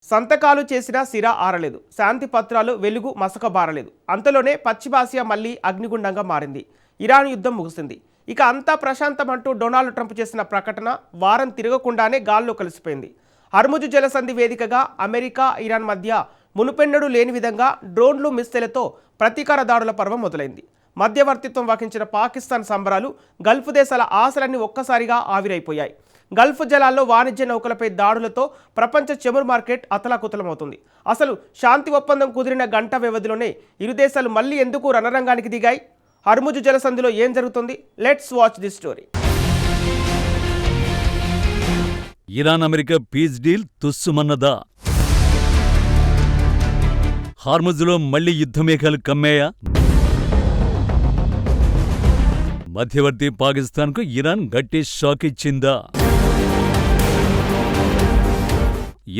సంతకాలు చేసినా సిరా ఆరలేదు. శాంతి పత్రాలు వెలుగు మసకబారలేదు. అంతలోనే పశ్చిమాసియా మళ్లీ అగ్నిగుండంగా మారింది. ఇరాన్ యుద్ధం ముగిసింది. ఇక అంతా ప్రశాంతం అంటూ డొనాల్డ్ ట్రంప్ చేసిన ప్రకటన వారం తిరగకుండానే గాల్లో కలిసిపోయింది. హర్ముజు జలసంధి వేదికగా అమెరికా ఇరాన్ మధ్య మునుపెన్నడూ లేని విధంగా డ్రోన్లు మిస్సైలతో ప్రతీకార దాడుల పర్వం మొదలైంది. మధ్యవర్తిత్వం వహించిన పాకిస్తాన్ సంబరాలు గల్ఫ్ దేశాల ఆశలన్నీ ఒక్కసారిగా ఆవిరైపోయాయి. గల్ఫ్ జలాల్లో వాణిజ్య నౌకలపై దాడులతో ప్రపంచ చమురు మార్కెట్ అతలాకుతలమవుతుంది. అసలు శాంతి ఒప్పందం కుదిరిన గంట వ్యవధిలోనే ఇరు దేశాలు మళ్ళీ ఎందుకు రణరంగానికి దిగాయి? హర్ముజు జలసంధిలో ఏం జరుగుతుంది? Let's watch this story. Iran America peace deal తుస్సుమన్నదా? హార్ముజులో మళ్లీ యుద్ధమేఘాలు కమ్మాయా? మధ్యవర్తి పాకిస్తాన్కు ఇరాన్ గట్టి షాక్ ఇచ్చిందా?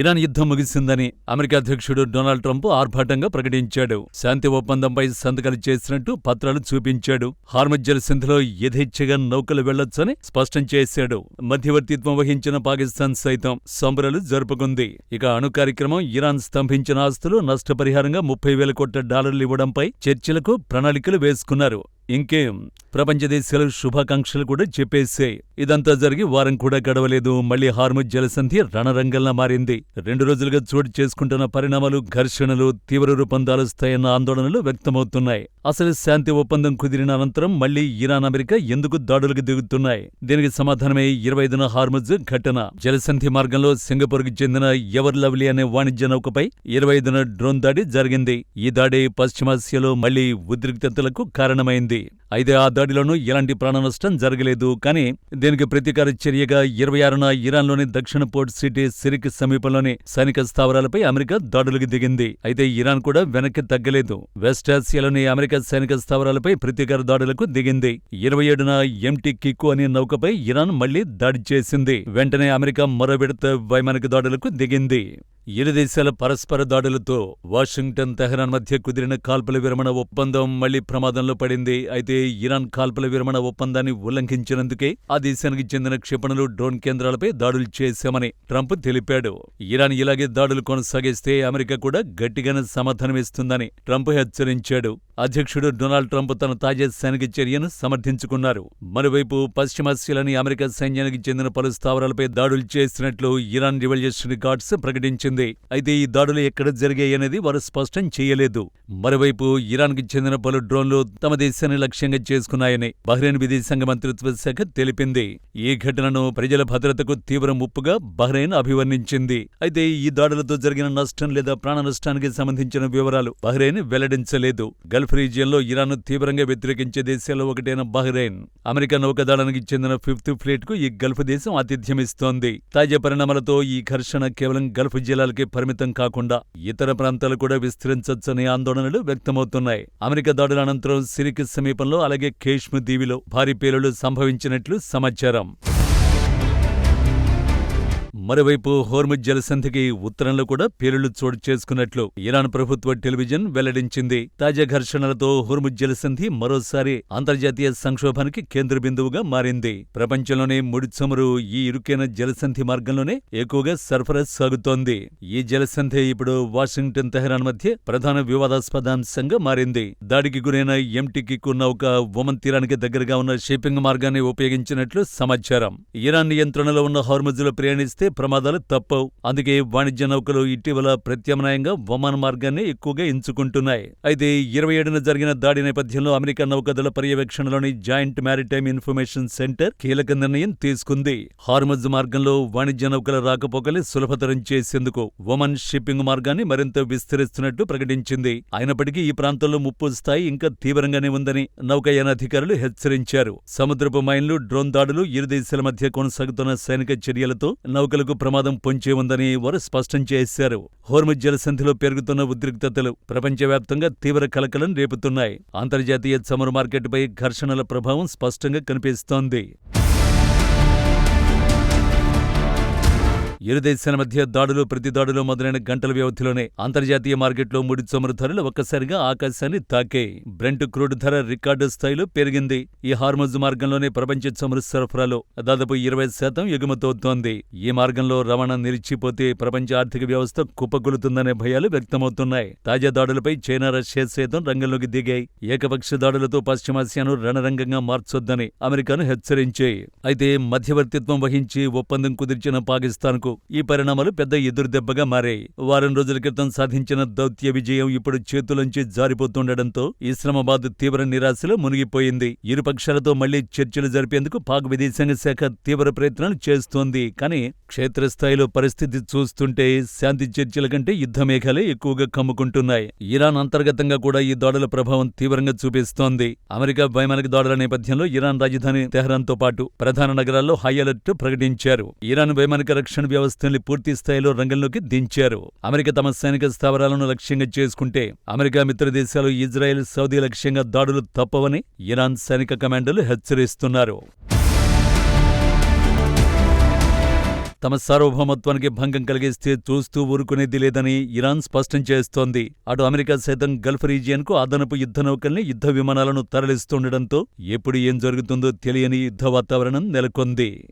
ఇరాన్ యుద్ధం ముగిసిందని అమెరికా అధ్యక్షుడు డొనాల్డ్ ట్రంప్ ఆర్భాటంగా ప్రకటించాడు. శాంతి ఒప్పందంపై సంతకాలు చేసినట్టు పత్రాలు చూపించాడు. హార్ముజ్ జలసంధిలో యథేచ్ఛగా నౌకలు వెళ్లొచ్చని స్పష్టం చేశాడు. మధ్యవర్తిత్వం వహించిన పాకిస్తాన్ సైతం సంబరాలు జరుపుకుంది. ఇక అణు కార్యక్రమం, ఇరాన్ స్తంభించిన ఆస్తులు నష్టపరిహారంగా 30,000 కోట్ల డాలర్లు ఇవ్వడంపై చర్చలకు ప్రణాళికలు వేసుకున్నారు. ఇంకేం, ప్రపంచ దేశాలు శుభాకాంక్షలు కూడా చెప్పేశాయి. ఇదంతా జరిగి వారం కూడా గడవలేదు, మళ్లీ హార్ముజ్ జలసంధి రణరంగంలా మారింది. 2 రోజులుగా చోటు చేసుకుంటున్న పరిణామాలు, ఘర్షణలు తీవ్ర రూపం దాలుస్తాయన్న ఆందోళనలు వ్యక్తమవుతున్నాయి. అసలు శాంతి ఒప్పందం కుదిరిన అనంతరం మళ్లీ ఇరాన్ అమెరికా ఎందుకు దాడులకు దిగుతున్నాయి? దీనికి సమాధానమే 25న హార్ముజ్ ఘటన. జలసంధి మార్గంలో సింగపూర్కి చెందిన ఎవర్ లవ్లీ అనే వాణిజ్య నౌకపై 25న డ్రోన్ దాడి జరిగింది. ఈ దాడి పశ్చిమాసియాలో మళ్లీ ఉద్రిక్తతలకు కారణమైంది. అయితే ఆ దాడిలోనూ ఎలాంటి ప్రాణనష్టం జరగలేదు. కానీ దీనికి ప్రతీకార చర్యగా 26న ఇరాన్లోని దక్షిణ పోర్ట్ సిటీ సిరిక్ సమీపంలోని సైనిక స్థావరాలపై అమెరికా దాడులకు దిగింది. అయితే ఇరాన్ కూడా వెనక్కి తగ్గలేదు. వెస్ట్ ఆసియాలోని అమెరికా సైనిక స్థావరాలపై ప్రతీకార దాడులకు దిగింది. 27న ఎంటీ కిక్కు అనే నౌకపై ఇరాన్ మళ్లీ దాడి చేసింది. వెంటనే అమెరికా మరో విడత వైమానిక దాడులకు దిగింది. ఇరు దేశాల పరస్పర దాడులతో వాషింగ్టన్, తెహరాన్ మధ్య కుదిరిన కాల్పుల విరమణ ఒప్పందం మళ్లీ ప్రమాదంలో పడింది. అయితే ఇరాన్ కాల్పుల విరమణ ఒప్పందాన్ని ఉల్లంఘించినందుకే ఆ దేశానికి చెందిన క్షిపణులు, డ్రోన్ కేంద్రాలపై దాడులు చేశామని ట్రంప్ తెలిపాడు. ఇరాన్ ఇలాగే దాడులు కొనసాగిస్తే అమెరికా కూడా గట్టిగానే సమాధానమిస్తుందని ట్రంప్ హెచ్చరించాడు. అధ్యక్షుడు డొనాల్డ్ ట్రంప్ తన తాజా సైనిక చర్యను సమర్థించుకున్నారు. మరోవైపు పశ్చిమాసియాలోని అమెరికా సైన్యానికి చెందిన పలు స్థావరాలపై దాడులు చేసినట్లు ఇరాన్ రివల్యూషనరీ గార్డ్స్ ప్రకటించింది. అయితే ఈ దాడులు ఎక్కడ జరిగాయనేది వారు స్పష్టం చేయలేదు. మరోవైపు ఇరాన్కి చెందిన పలు డ్రోన్లు తమ దేశాన్ని లక్ష్యంగా చేసుకున్నాయని బహ్రెయిన్ విదేశాంగ మంత్రిత్వ శాఖ తెలిపింది. ఈ ఘటనను ప్రజల భద్రతకు తీవ్ర ముప్పుగా బహ్రెయిన్ అభివర్ణించింది. అయితే ఈ దాడులతో జరిగిన నష్టం లేదా ప్రాణ నష్టానికి సంబంధించిన వివరాలు బహ్రెయిన్ వెల్లడించలేదు. గల్ఫ్ రీజియన్లో ఇరాన్ను తీవ్రంగా వ్యతిరేకించే దేశాల్లో ఒకటైన బహ్రెయిన్ అమెరికా నౌకాదళానికి చెందిన 5th ఫ్లీట్ కు ఈ గల్ఫ్ దేశం ఆతిథ్యమిస్తోంది. తాజా పరిణామాలతో ఈ ఘర్షణ కేవలం గల్ఫ్ జలాలకే పరిమితం కాకుండా ఇతర ప్రాంతాలు కూడా విస్తరించొచ్చనే ఆందోళనలు వ్యక్తమవుతున్నాయి. అమెరికా దాడుల అనంతరం సిరిక్ సమీపంలో, అలాగే కేష్మ్ దీవిలో భారీ పేలుళ్లు సంభవించినట్లు సమాచారం. మరోవైపు హోర్ముజ్ జలసంధికి ఉత్తరంలో కూడా పేలుళ్లు చోటు చేసుకున్నట్లు ఇరాన్ ప్రభుత్వ టెలివిజన్ వెల్లడించింది. తాజా ఘర్షణలతో హోర్ముజ్ జలసంధి మరోసారి అంతర్జాతీయ సంక్షోభానికి కేంద్ర బిందువుగా మారింది. ప్రపంచంలోనే ముడి చమురు ఈ ఇరుకైన జలసంధి మార్గంలోనే ఎక్కువగా సరఫరా సాగుతోంది. ఈ జలసంధి ఇప్పుడు వాషింగ్టన్, తెహరాన్ మధ్య ప్రధాన వివాదాస్పద అంశంగా మారింది. దాడికి గురైన ఎంటీ కిక్కు నౌక ఒమన్ తీరానికి దగ్గరగా ఉన్న షిప్పింగ్ మార్గాన్ని ఉపయోగించినట్లు సమాచారం. ఇరాన్ నియంత్రణలో ఉన్న హార్ముజులో ప్రయాణిస్తే ప్రమాదాలు తప్పవు. అందుకే వాణిజ్య నౌకలు ఇటీవల ప్రత్యామ్నాయంగా ఒమాన్ మార్గాన్ని ఎక్కువగా ఎంచుకుంటున్నాయి. అయితే 27న జరిగిన దాడి నేపథ్యంలో అమెరికా నౌకాదళ పర్యవేక్షణలోని జాయింట్ మ్యారిటైమ్ ఇన్ఫర్మేషన్ సెంటర్ కీలక నిర్ణయం తీసుకుంది. హార్ముజ్ మార్గంలో వాణిజ్య నౌకల రాకపోకలు సులభతరం చేసేందుకు ఒమన్ షిప్పింగ్ మార్గాన్ని మరింత విస్తరిస్తున్నట్టు ప్రకటించింది. అయినప్పటికీ ఈ ప్రాంతంలో ముప్పు స్థాయి ఇంకా తీవ్రంగానే ఉందని నౌకాయాన అధికారులు హెచ్చరించారు. సముద్రపు మైన్లు, డ్రోన్ దాడులు, ఇరు దేశాల మధ్య కొనసాగుతున్న సైనిక చర్యలతో నౌకలకు ప్రమాదం పొంచే ఉందని వారు స్పష్టం చేశారు. హోర్ముజ్ జలసంధిలో పెరుగుతున్న ఉద్రిక్తతలు ప్రపంచవ్యాప్తంగా తీవ్ర కలకలం రేపుతున్నాయి. అంతర్జాతీయ చమురు మార్కెట్పై ఘర్షణల ప్రభావం స్పష్టంగా కనిపిస్తోంది. ఇరు దేశాల మధ్య దాడులు ప్రతి దాడులు మొదలైన గంటల వ్యవధిలోనే అంతర్జాతీయ మార్కెట్లో ముడి చమురు ధరలు ఒక్కసారిగా ఆకాశాన్ని తాకాయి. బ్రెంట్ క్రూడ్ ధర రికార్డు స్థాయిలో పెరిగింది. ఈ హార్మజ్ మార్గంలోనే ప్రపంచ చమురు సరఫరాలో దాదాపు 20% ఎగుమతవుతోంది. ఈ మార్గంలో రవాణా నిలిచిపోతే ప్రపంచ ఆర్థిక వ్యవస్థ కుప్పకూలుతుందనే భయాలు వ్యక్తమవుతున్నాయి. తాజా దాడులపై చైనా, రష్యా సైతం రంగంలోకి దిగాయి. ఏకపక్ష దాడులతో పశ్చిమాసియాను రణరంగంగా మార్చొద్దని అమెరికాను హెచ్చరించాయి. అయితే మధ్యవర్తిత్వం వహించి ఒప్పందం కుదిర్చిన పాకిస్తాన్కు ఈ పరిణామాలు పెద్ద ఎదురుదెబ్బగా మారాయి. వారం రోజుల క్రితం సాధించిన దౌత్య విజయం ఇప్పుడు చేతులోంచి జారిపోతుండటంతో ఇస్లామాబాద్ తీవ్ర నిరాశలో మునిగిపోయింది. ఇరు పక్షాలతో మళ్లీ చర్చలు జరిపేందుకు పాక్ విదేశాంగ శాఖ తీవ్ర ప్రయత్నాలు చేస్తోంది. కానీ క్షేత్రస్థాయిలో పరిస్థితి చూస్తుంటే శాంతి చర్చల కంటే యుద్ధ మేఘాలే ఎక్కువగా కమ్ముకుంటున్నాయి. ఇరాన్ అంతర్గతంగా కూడా ఈ దాడుల ప్రభావం తీవ్రంగా చూపిస్తోంది. అమెరికా వైమానిక దాడుల నేపథ్యంలో ఇరాన్ రాజధాని తెహ్రాన్తో పాటు ప్రధాన నగరాల్లో హై అలర్ట్ ప్రకటించారు. ఇరాన్ వైమానిక రక్షణ వ్యవస్థల్ని పూర్తి స్థాయిలో రంగంలోకి దించారు. అమెరికా తమ సైనిక స్థావరాలను లక్ష్యంగా చేసుకుంటే అమెరికా మిత్ర దేశాలు ఇజ్రాయెల్, సౌదీ లక్ష్యంగా దాడులు తప్పవని ఇరాన్ సైనిక కమాండర్లు హెచ్చరిస్తున్నారు. తమ సార్వభౌమత్వానికి భంగం కలిగిస్తే చూస్తూ ఊరుకునేది లేదని ఇరాన్ స్పష్టం చేస్తోంది. అటు అమెరికా సైతం గల్ఫ్ రీజియన్కు అదనపు యుద్ధ నౌకల్ని, యుద్ధ విమానాలను తరలిస్తుండటంతో ఎప్పుడు ఏం జరుగుతుందో తెలియని యుద్ధ వాతావరణం నెలకొంది.